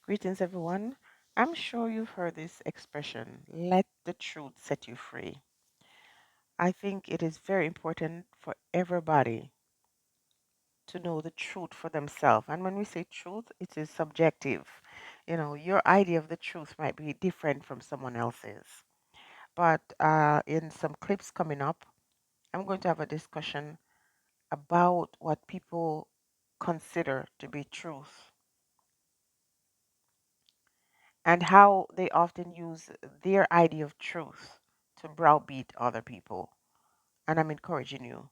Greetings, everyone. I'm sure you've heard this expression, let the truth set you free. I think it is very important for everybody to know the truth for themselves. And when we say truth, it is subjective. Your idea of the truth might be different from someone else's. But in some clips coming up, I'm going to have a discussion about what people consider to be truth and how they often use their idea of truth to browbeat other people. And I'm encouraging you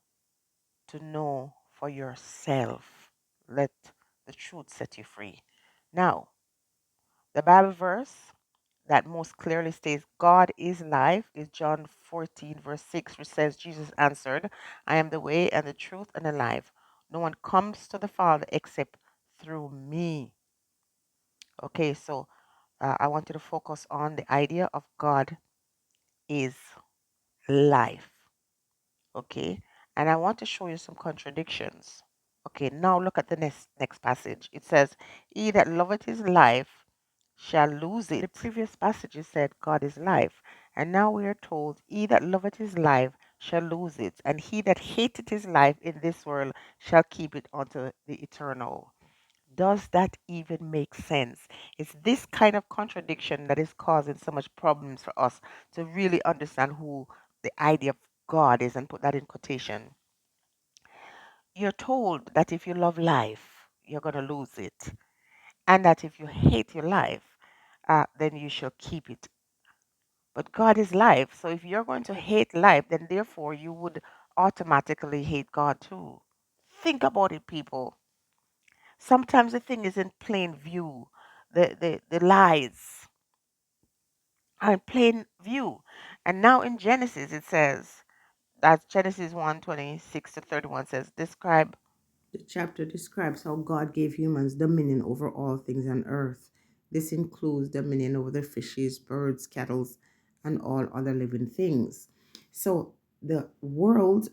to know for yourself. Let the truth set you free. Now, the Bible verse that most clearly states God is life is John 14, verse 6, which says, Jesus answered, I am the way and the truth and the life. No one comes to the Father except through me. Okay, so I want you to focus on the idea of God is life. Okay, and I want to show you some contradictions. Okay, now look at the next passage. It says, he that loveth his life shall lose it. The previous passage said God is life, and now we are told, he that loveth his life shall lose it, and he that hateth his life in this world shall keep it unto the eternal. Does that even make sense? It's this kind of contradiction that is causing so much problems for us to really understand who the idea of God is and put that in quotation. You're told that if you love life, you're going to lose it, and that if you hate your life, then you shall keep it. But God is life, so if you're going to hate life, then therefore you would automatically hate God too. Think about it, people. Sometimes the thing is in plain view. The lies are in plain view. And now in Genesis it says, that Genesis 1:26 to 31 says, describe. The chapter describes how God gave humans dominion over all things on earth. This includes dominion over the fishes, birds, cattle, and all other living things. So the world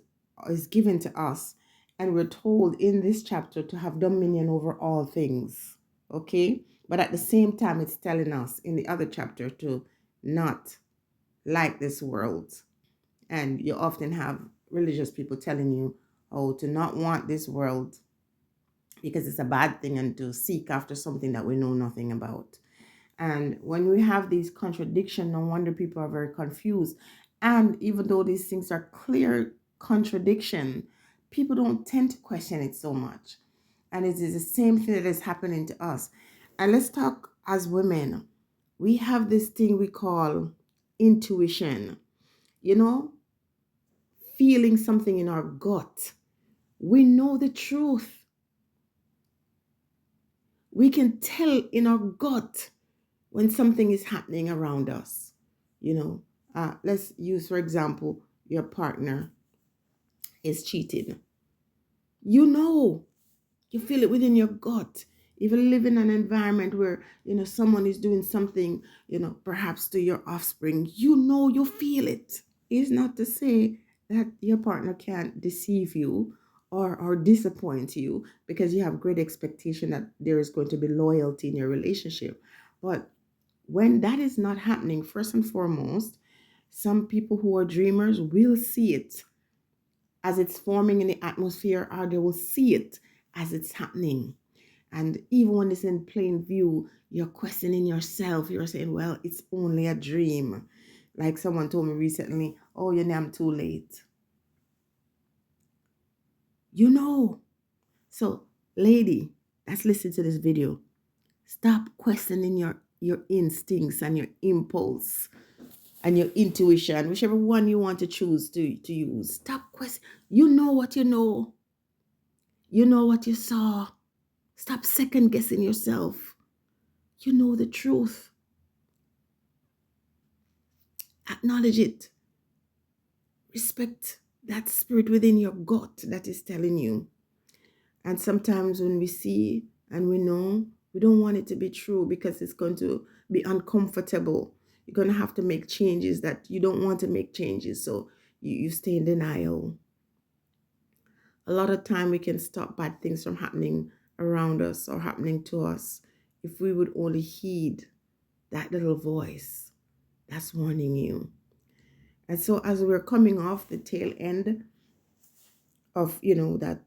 is given to us, and we're told in this chapter to have dominion over all things. Okay? But at the same time, it's telling us in the other chapter to not like this world. And you often have religious people telling you, oh, to not want this world because it's a bad thing and to seek after something that we know nothing about. And when we have these contradictions, no wonder people are very confused. And even though these things are clear contradiction, people don't tend to question it so much. And it is the same thing that is happening to us. And let's talk as women. We have this thing we call intuition, you know, feeling something in our gut. We know the truth. We can tell in our gut when something is happening around us. You know, let's use, for example, your partner is cheating. You know, you feel it within your gut. If you live in an environment where, someone is doing something, perhaps to your offspring, you feel it. It's not to say that your partner can't deceive you or disappoint you because you have great expectation that there is going to be loyalty in your relationship. But when that is not happening, first and foremost, some people who are dreamers will see it as it's forming in the atmosphere, or they will see it as it's happening. And even when it's in plain view, you're questioning yourself. You're saying, well, it's only a dream. Like someone told me recently, oh, I'm too late. You know. So, lady, that's listening to this video. Stop questioning your instincts and your impulse and your intuition, whichever one you want to choose to use. Stop question. You know what you know. You know what you saw. Stop second guessing yourself. You know the truth. Acknowledge it. Respect that spirit within your gut that is telling you. And sometimes when we see and we know, we don't want it to be true because it's going to be uncomfortable. You're going to have to make changes that you don't want to make changes. So you stay in denial. A lot of time we can stop bad things from happening around us or happening to us if we would only heed that little voice that's warning you. And so as we're coming off the tail end of, that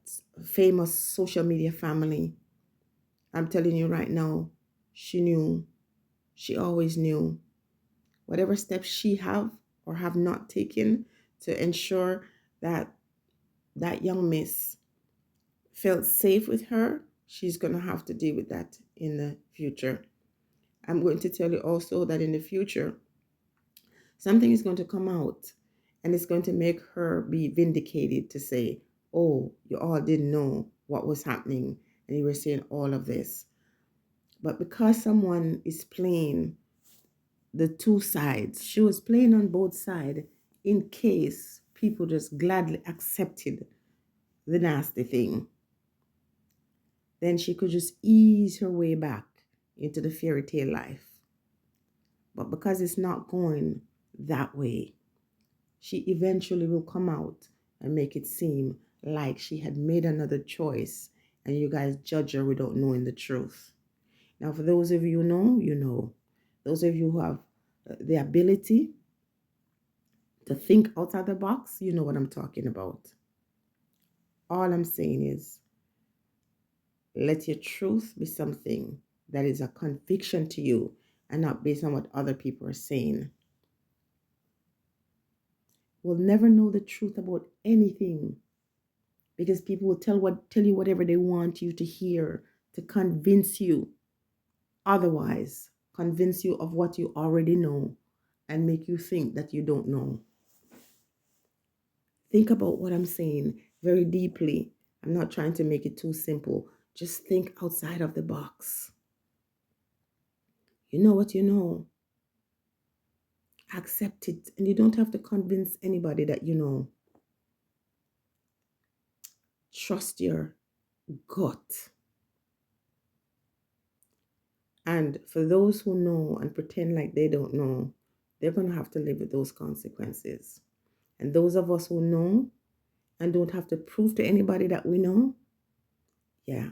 famous social media family, I'm telling you right now, she knew, she always knew whatever steps she have or have not taken to ensure that that young miss felt safe with her, she's going to have to deal with that in the future. I'm going to tell you also that in the future, something is going to come out and it's going to make her be vindicated to say, oh, you all didn't know what was happening and you were saying all of this. But because someone is playing the two sides, she was playing on both sides in case people just gladly accepted the nasty thing. Then she could just ease her way back into the fairy tale life. But because it's not going that way, she eventually will come out and make it seem like she had made another choice and you guys judge her without knowing the truth. Now, for those of you who know, you know. Those of you who have the ability to think outside the box, you know what I'm talking about. All I'm saying is let your truth be something that is a conviction to you and not based on what other people are saying. We'll never know the truth about anything because people will tell you whatever they want you to hear to convince you otherwise, convince you of what you already know and make you think that you don't know. Think about what I'm saying very deeply. I'm not trying to make it too simple. Just think outside of the box. You know what you know. Accept it. And you don't have to convince anybody that you know. Trust your gut. And for those who know and pretend like they don't know, they're going to have to live with those consequences. And those of us who know and don't have to prove to anybody that we know, yeah,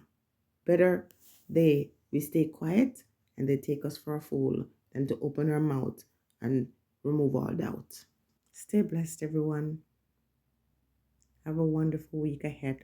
better we stay quiet and they take us for a fool than to open our mouth and remove all doubt. Stay blessed, everyone. Have a wonderful week ahead.